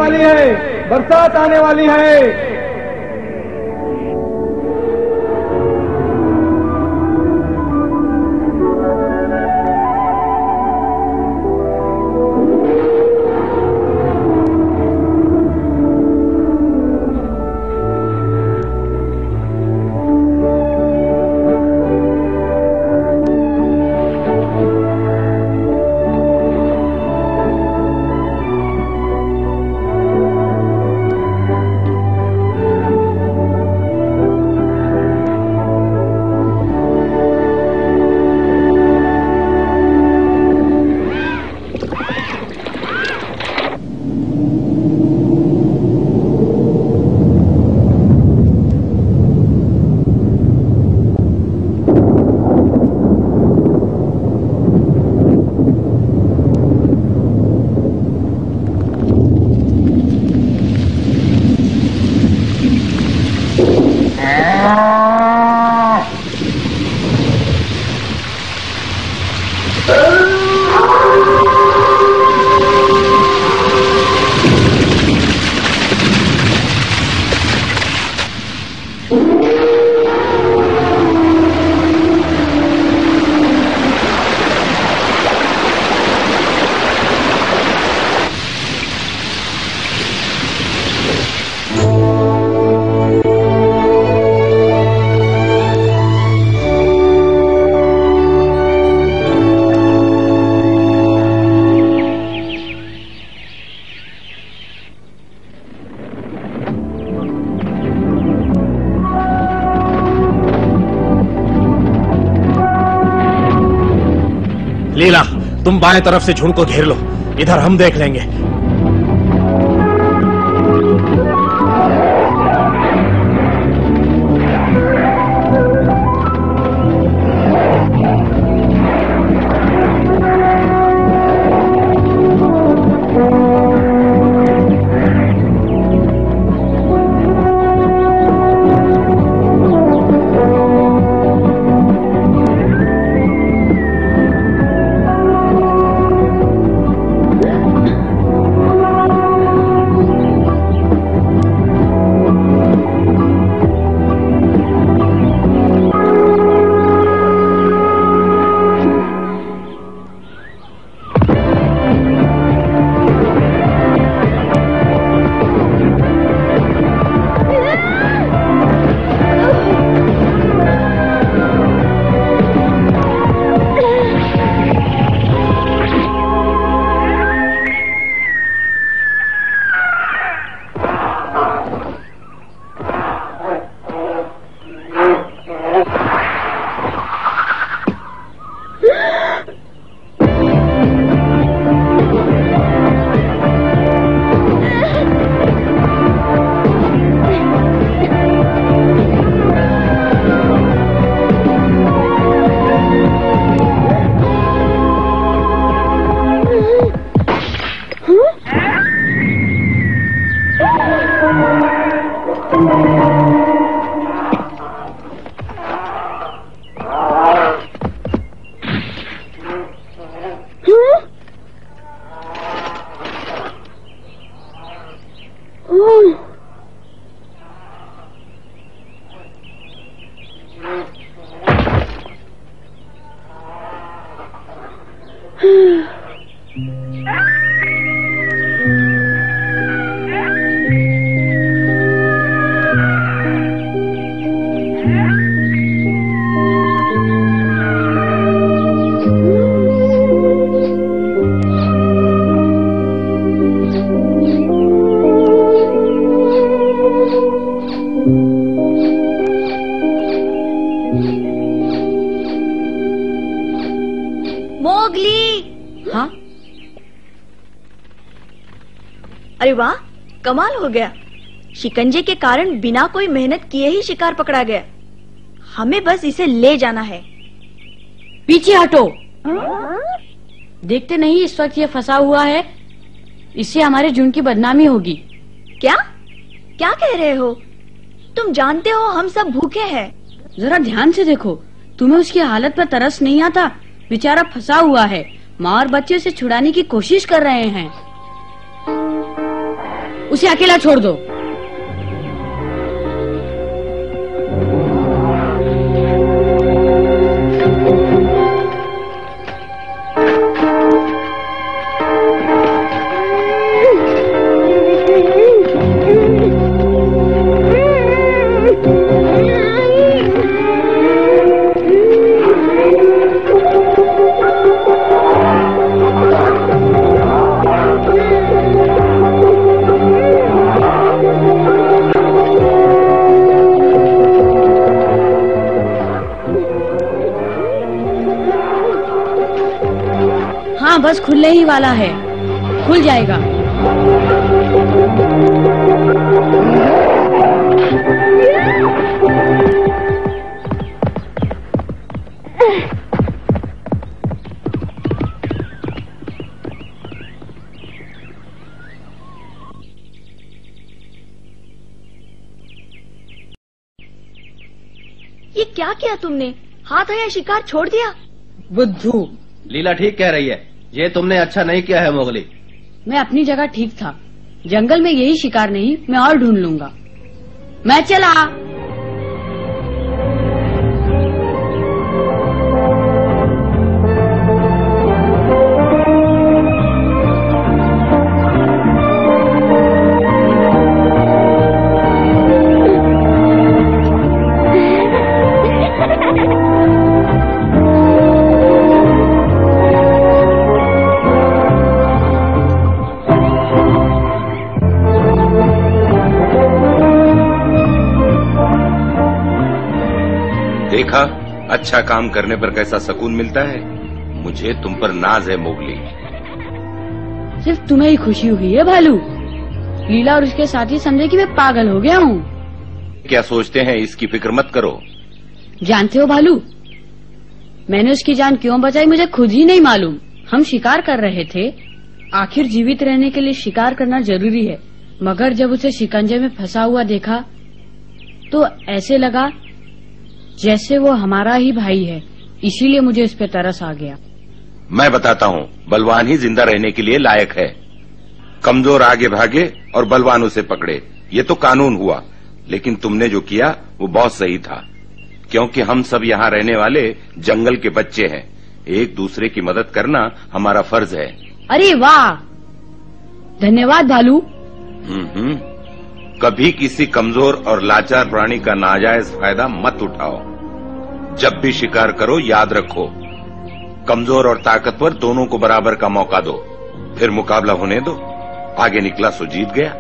वाली है, बरसात आने वाली है। लीला, तुम बाएं तरफ से झुंड को घेर लो, इधर हम देख लेंगे। अरे वाह, कमाल हो गया। शिकंजे के कारण बिना कोई मेहनत किए ही शिकार पकड़ा गया। हमें बस इसे ले जाना है। पीछे हटो। देखते नहीं इस वक्त ये फंसा हुआ है, इससे हमारे झुंड की बदनामी होगी। क्या क्या कह रहे हो? तुम जानते हो हम सब भूखे हैं। जरा ध्यान से देखो, तुम्हें उसकी हालत पर तरस नहीं आता? बेचारा फंसा हुआ है, माँ और बच्चे उसे छुड़ाने की कोशिश कर रहे हैं। उसे अकेला छोड़ दो। हाँ, बस खुलने ही वाला है, खुल जाएगा। ये क्या किया तुमने? हाथ आया शिकार छोड़ दिया? बुद्धू। लीला ठीक कह रही है, ये तुमने अच्छा नहीं किया है मोगली। मैं अपनी जगह ठीक था, जंगल में यही शिकार नहीं, मैं और ढूंढ लूंगा। मैं चला। देखा, अच्छा काम करने पर कैसा सुकून मिलता है। मुझे तुम पर नाज है मोगली। सिर्फ तुम्हें ही खुशी हुई है भालू। लीला और उसके साथी समझे कि मैं पागल हो गया हूँ। क्या सोचते हैं, इसकी फिक्र मत करो। जानते हो भालू, मैंने उसकी जान क्यों बचाई मुझे खुद ही नहीं मालूम। हम शिकार कर रहे थे, आखिर जीवित रहने के लिए शिकार करना जरूरी है, मगर जब उसे शिकंजे में फंसा हुआ देखा तो ऐसे लगा जैसे वो हमारा ही भाई है, इसीलिए मुझे इस पे तरस आ गया। मैं बताता हूँ, बलवान ही जिंदा रहने के लिए लायक है। कमजोर आगे भागे और बलवान उसे पकड़े, ये तो कानून हुआ। लेकिन तुमने जो किया वो बहुत सही था, क्योंकि हम सब यहाँ रहने वाले जंगल के बच्चे हैं। एक दूसरे की मदद करना हमारा फर्ज है। अरे वाह, धन्यवाद भालू। कभी किसी कमजोर और लाचार प्राणी का नाजायज फायदा मत उठाओ। जब भी शिकार करो याद रखो, कमजोर और ताकतवर दोनों को बराबर का मौका दो, फिर मुकाबला होने दो। आगे निकला सो जीत गया।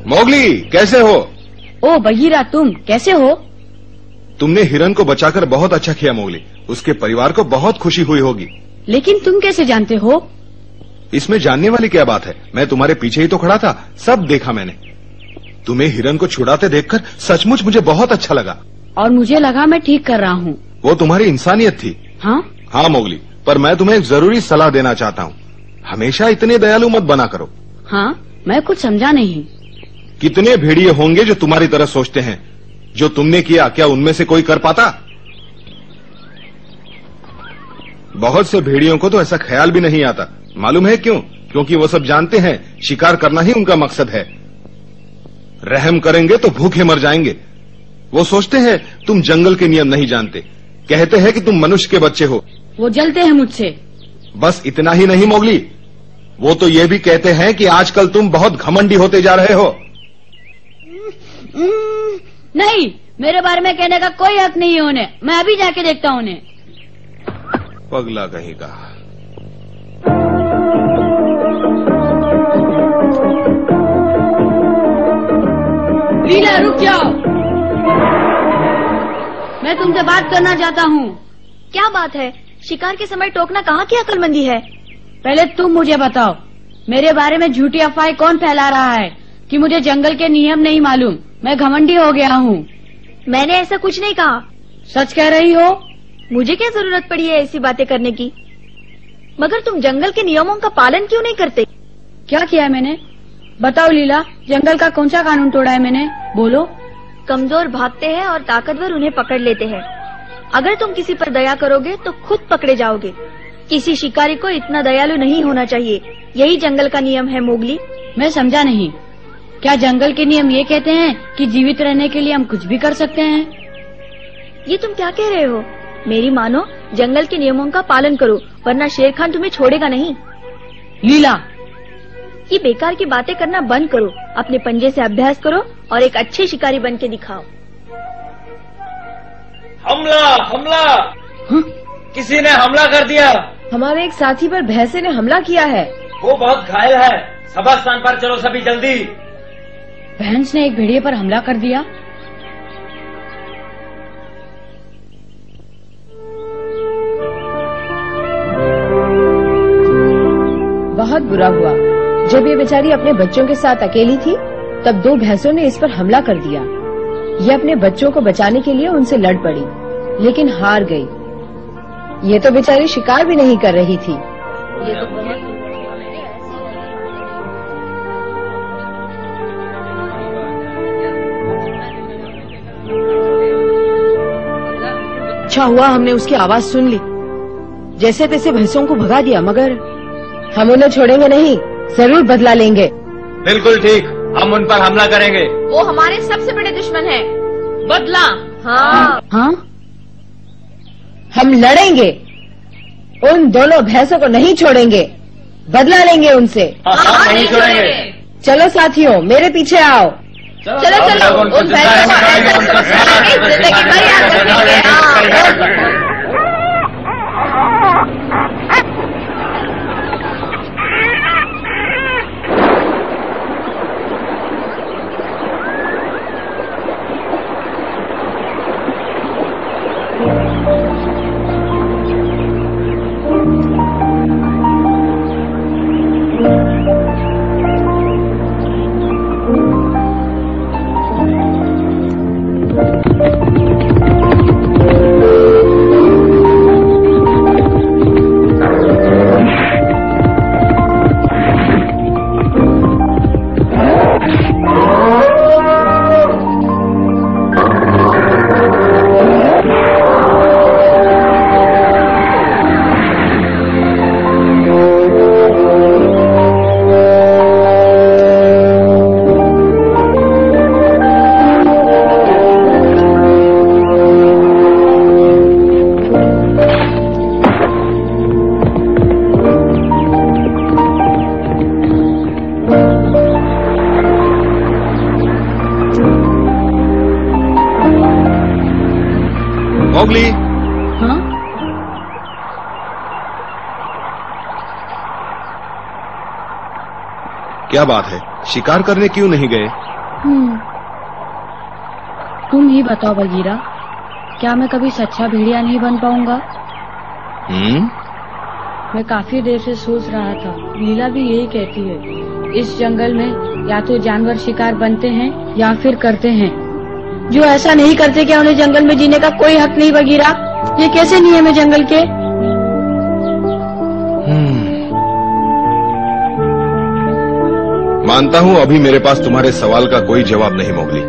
मोगली, कैसे हो? ओ बगीरा, तुम कैसे हो? तुमने हिरन को बचाकर बहुत अच्छा किया मोगली। उसके परिवार को बहुत खुशी हुई होगी। लेकिन तुम कैसे जानते हो? इसमें जानने वाली क्या बात है, मैं तुम्हारे पीछे ही तो खड़ा था, सब देखा मैंने। तुम्हें हिरन को छुड़ाते देखकर सचमुच मुझे बहुत अच्छा लगा। और मुझे लगा मैं ठीक कर रहा हूँ। वो तुम्हारी इंसानियत थी। हाँ मोगली, पर मैं तुम्हें एक जरूरी सलाह देना चाहता हूँ। हमेशा इतने दयालु मत बना करो। हाँ, मैं कुछ समझा नहीं। कितने भेड़िए होंगे जो तुम्हारी तरह सोचते हैं। जो तुमने किया, क्या उनमें से कोई कर पाता? बहुत से भेड़ियों को तो ऐसा ख्याल भी नहीं आता। मालूम है क्यों? क्योंकि वो सब जानते हैं शिकार करना ही उनका मकसद है। रहम करेंगे तो भूखे मर जाएंगे। वो सोचते हैं तुम जंगल के नियम नहीं जानते, कहते हैं कि तुम मनुष्य के बच्चे हो। वो जलते हैं मुझसे। बस इतना ही नहीं मोगली, वो तो ये भी कहते हैं कि आजकल तुम बहुत घमंडी होते जा रहे हो। नहीं, मेरे बारे में कहने का कोई हक नहीं है उन्हें। मैं अभी जाके देखता हूँ उन्हें। पगला कहीं का। लीला, रुक जाओ, मैं तुमसे बात करना चाहता हूँ। क्या बात है? शिकार के समय टोकना कहाँ की अक्लमंदी है? पहले तुम मुझे बताओ, मेरे बारे में झूठी अफवाहें कौन फैला रहा है कि मुझे जंगल के नियम नहीं मालूम, मैं घमंडी हो गया हूँ। मैंने ऐसा कुछ नहीं कहा। सच कह रही हो? मुझे क्या जरूरत पड़ी है ऐसी बातें करने की? मगर तुम जंगल के नियमों का पालन क्यों नहीं करते? क्या किया है मैंने? बताओ लीला, जंगल का कौन सा कानून तोड़ा है मैंने? बोलो। कमजोर भागते हैं और ताकतवर उन्हें पकड़ लेते हैं। अगर तुम किसी पर दया करोगे तो खुद पकड़े जाओगे। किसी शिकारी को इतना दयालु नहीं होना चाहिए। यही जंगल का नियम है मोगली। मैं समझा नहीं। क्या जंगल के नियम ये कहते हैं कि जीवित रहने के लिए हम कुछ भी कर सकते हैं? ये तुम क्या कह रहे हो? मेरी मानो, जंगल के नियमों का पालन करो, वरना शेर खान तुम्हें छोड़ेगा नहीं। लीला, ये बेकार की बातें करना बंद करो। अपने पंजे से अभ्यास करो और एक अच्छे शिकारी बन के दिखाओ। हमला! हमला! हाँ? किसी ने हमला कर दिया। हमारे एक साथी पर भैंसे ने हमला किया है। वो बहुत घायल है। सभा स्थान पर चलो सभी जल्दी। भैंस ने एक भेड़िए पर हमला कर दिया। बहुत बुरा हुआ। जब ये बेचारी अपने बच्चों के साथ अकेली थी, तब दो भैंसों ने इस पर हमला कर दिया। ये अपने बच्चों को बचाने के लिए उनसे लड़ पड़ी, लेकिन हार गई। ये तो बेचारी शिकार भी नहीं कर रही थी। ये तो बहुत अच्छा हुआ हमने उसकी आवाज सुन ली। जैसे तैसे भैंसों को भगा दिया, मगर हम उन्हें छोड़ेंगे नहीं, जरूर बदला लेंगे। बिल्कुल ठीक, हम उन पर हमला करेंगे। वो हमारे सबसे बड़े दुश्मन है। बदला? हाँ। हाँ? हम लड़ेंगे, उन दोनों भैंसों को नहीं छोड़ेंगे, बदला लेंगे उनसे। हाँ, नहीं छोड़ेंगे। चलो साथियों, मेरे पीछे आओ। चलो चलो, उन भैंसों को ऐसा सबक सिखाएंगे, जिंदगी भर याद रखेंगे। हाँ। मोगली, हाँ? क्या बात है, शिकार करने क्यों नहीं गए? तुम ही बताओ बगीरा, क्या मैं कभी सच्चा भेड़िया नहीं बन पाऊंगा? मैं काफी देर से सोच रहा था। लीला भी यही कहती है। इस जंगल में या तो जानवर शिकार बनते हैं या फिर करते हैं। जो ऐसा नहीं करते, क्या उन्हें जंगल में जीने का कोई हक नहीं बगीरा? ये कैसे नियम है जंगल के? मानता हूँ अभी मेरे पास तुम्हारे सवाल का कोई जवाब नहीं मोगली।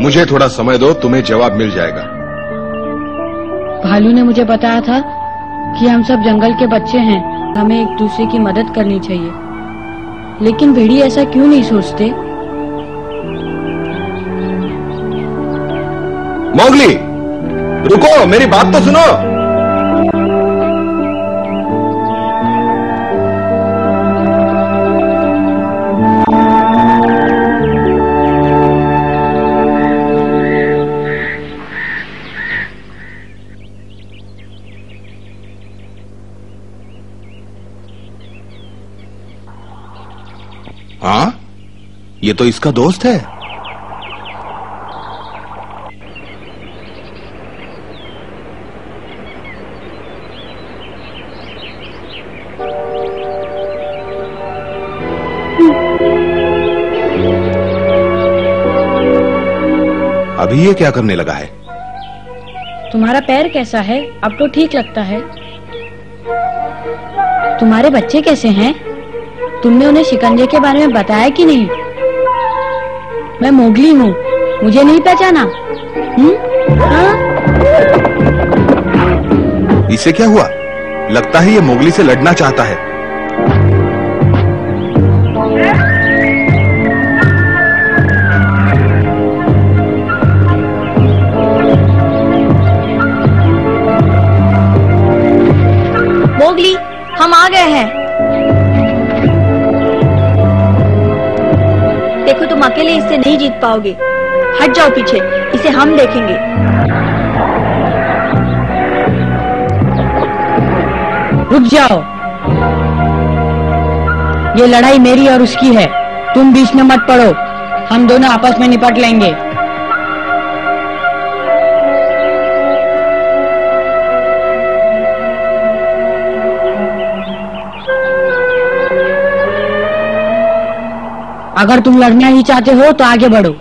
मुझे थोड़ा समय दो, तुम्हें जवाब मिल जाएगा। भालू ने मुझे बताया था कि हम सब जंगल के बच्चे हैं, हमें एक दूसरे की मदद करनी चाहिए। लेकिन भेड़िए ऐसा क्यों नहीं सोचते? मोगली, रुको, मेरी बात तो सुनो। हाँ, ये तो इसका दोस्त है। अभी ये क्या करने लगा है? तुम्हारा पैर कैसा है? अब तो ठीक लगता है। तुम्हारे बच्चे कैसे हैं? तुमने उन्हें शिकंजे के बारे में बताया कि नहीं? मैं मोगली हूँ, मुझे नहीं पहचाना? हाँ? इसे क्या हुआ? लगता है ये मोगली से लड़ना चाहता है। मोगली, हम आ गए हैं। देखो, तुम अकेले इससे नहीं जीत पाओगे। हट जाओ पीछे, इसे हम देखेंगे। रुक जाओ, ये लड़ाई मेरी और उसकी है, तुम बीच में मत पड़ो, हम दोनों आपस में निपट लेंगे। अगर तुम लड़ना ही चाहते हो तो आगे बढ़ो।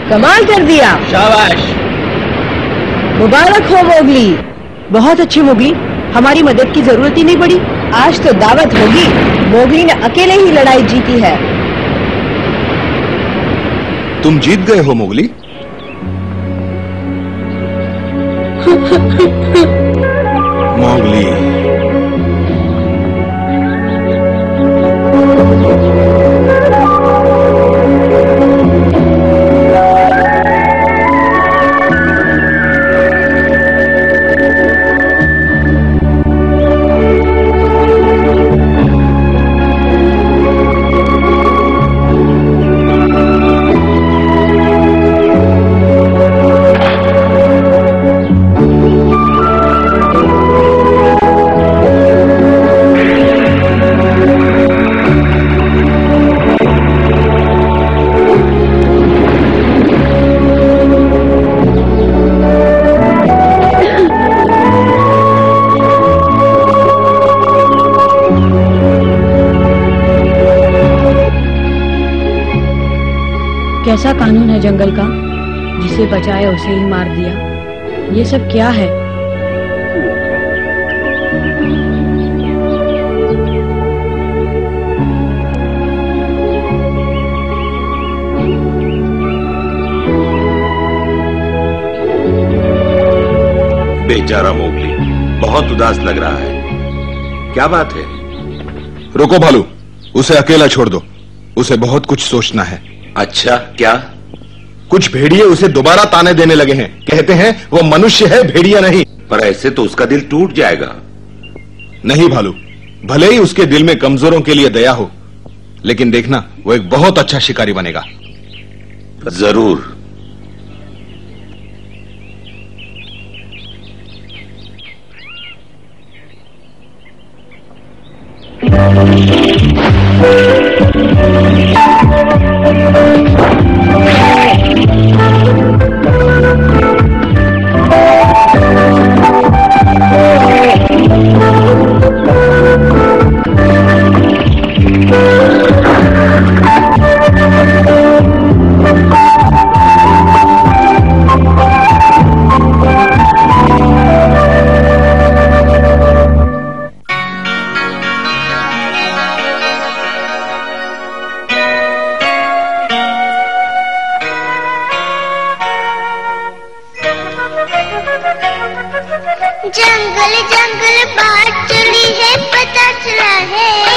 कमाल कर दिया। शाबाश। मुबारक हो मोगली, बहुत अच्छी मोगली, हमारी मदद की जरूरत ही नहीं पड़ी। आज तो दावत होगी। मोगली ने अकेले ही लड़ाई जीती है। तुम जीत गए हो मोगली। मोगली, कैसा कानून है जंगल का, जिसे बचाया उसे ही मार दिया। ये सब क्या है? बेचारा मोगली बहुत उदास लग रहा है। क्या बात है? रुको भालू, उसे अकेला छोड़ दो, उसे बहुत कुछ सोचना है। अच्छा, क्या? कुछ भेड़िए उसे दोबारा ताने देने लगे हैं, कहते हैं वो मनुष्य है, भेड़िया नहीं। पर ऐसे तो उसका दिल टूट जाएगा। नहीं भालू, भले ही उसके दिल में कमजोरों के लिए दया हो, लेकिन देखना वो एक बहुत अच्छा शिकारी बनेगा। जरूर। जंगल जंगल बात चली है, पता चला है